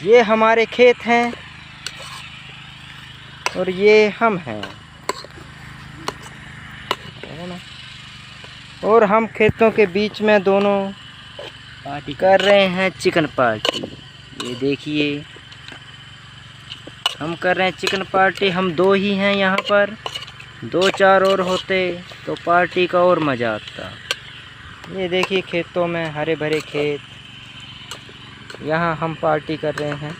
ये हमारे खेत हैं और ये हम हैं, और हम खेतों के बीच में दोनों पार्टी कर रहे हैं, चिकन पार्टी। ये देखिए हम कर रहे हैं चिकन पार्टी। हम दो ही हैं यहाँ पर, 2-4 और होते तो पार्टी का और मज़ा आता। ये देखिए खेतों में हरे भरे खेत, यहाँ हम पार्टी कर रहे हैं।